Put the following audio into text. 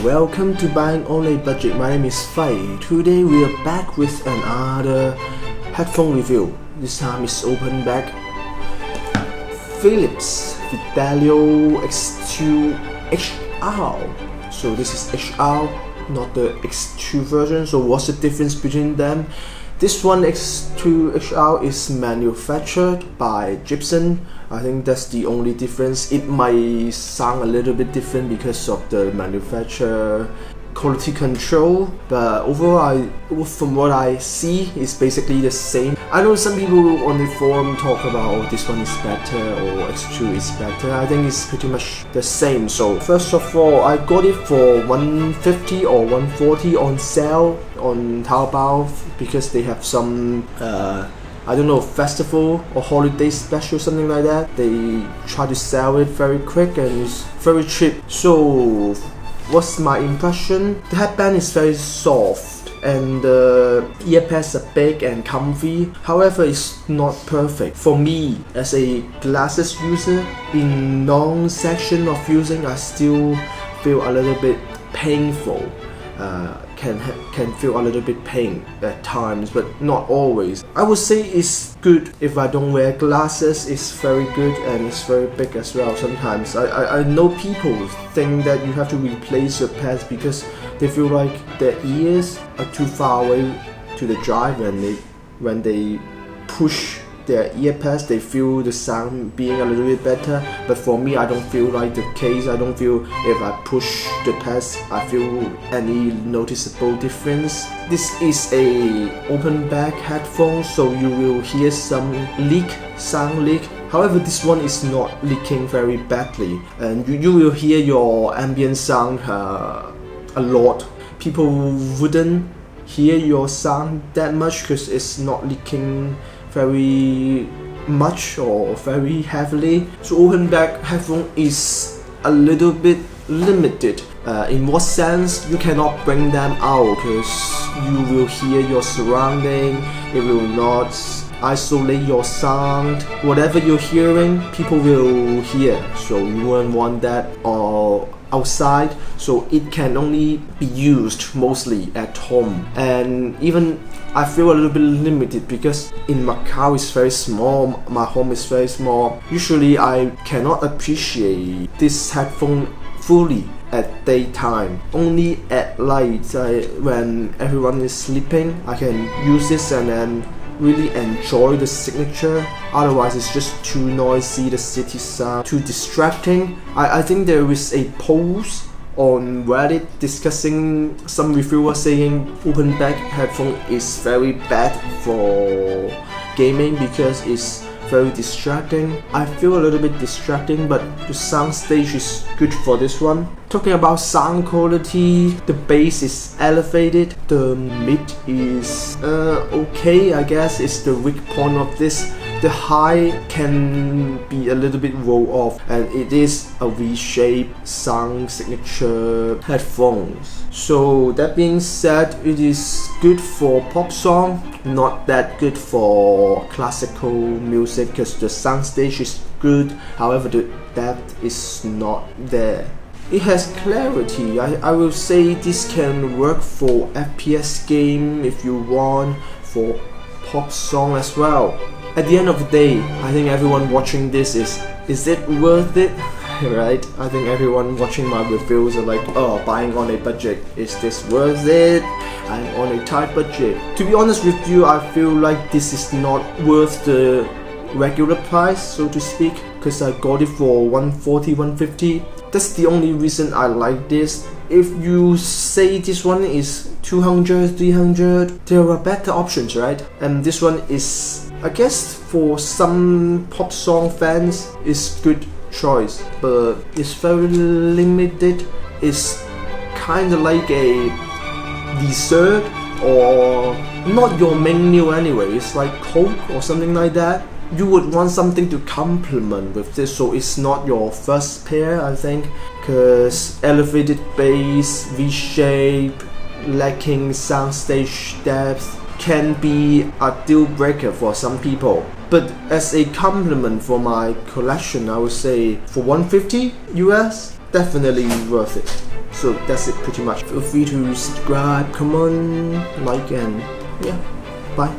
welcome to Buying on a Budget. My name is Fei. Today we are back with another headphone review. This time it's open back Philips Fidelio X2HR. So this is HR, not the X2 version. So what's the difference between them? This one X2HR is manufactured by Gibson. I think that's the only difference. It might sound a little bit different because of the manufacturer quality control, but overall, from what I see, it's basically the same. I know some people on the forum talk about, oh, this one is better or X2 is better. I think it's pretty much the same. So first of all, I got it for 150 or 140 on sale on Taobao because they have some I don't know, festival or holiday special, something like that. They try to sell it very quick and it's very cheap. So what's my impression? The headband is very soft and the earpads are big and comfy. However, it's not perfect. For me, as a glasses user, in long section of using, I still feel a little bit painful. Can feel a little bit pain at times, but not always. I would say it's good if I don't wear glasses. It's very good and it's very big as well. Sometimes I know people think that you have to replace your pads because they feel like their ears are too far away to the driver, and when they push their earpads, they feel the sound being a little bit better. But for me, I don't feel like the case. I don't feel if I push the pads, I feel any noticeable difference. This is a open back headphone, so you will hear some sound leak. However, this one is not leaking very badly, and you will hear your ambient sound a lot. People wouldn't hear your sound that much because it's not leaking very much or very heavily. So open back headphone is a little bit limited. In what sense? You cannot bring them out because you will hear your surrounding. It will not isolate your sound. Whatever you're hearing, people will hear. So you won't want that outside. So it can only be used mostly at home. And even I feel a little bit limited because in Macau it's very small, my home is very small. Usually I cannot appreciate this headphone fully at daytime. Only at night, when everyone is sleeping, I can use this and then really enjoy the signature. Otherwise it's just too noisy, the city sound too distracting. I think there is a post on Reddit discussing, some reviewers saying open back headphone is very bad for gaming because it's very distracting. I feel a little bit distracting, but the sound stage is good for this one. Talking about sound quality, the bass is elevated, the mid is okay, I guess it's the weak point of this. The high can be a little bit roll off, and it is a V-shaped sound signature headphones. So that being said, it is good for pop song, not that good for classical music because the sound stage is good. However, the depth is not there. It has clarity. I will say this can work for FPS game if you want, for pop song as well. At the end of the day, I think everyone watching this is it worth it? Right? I think everyone watching my reviews are like, oh, buying on a budget, is this worth it? I'm on a tight budget. To be honest with you, I feel like this is not worth the regular price, so to speak, because I got it for 140, 150. That's the only reason I like this. If you say this one is 200, 300, there are better options, right? And this one is, I guess, for some pop song fans, is good choice, but it's very limited. It's kind of like a dessert or not your main meal anyway. It's like Coke or something like that. You would want something to complement with this, so it's not your first pair, I think, because elevated bass, V-shape, lacking soundstage depth can be a deal breaker for some people. But as a complement for my collection, I would say for 150 US, definitely worth it. So that's it pretty much. Feel free to subscribe, comment, like, and yeah, bye.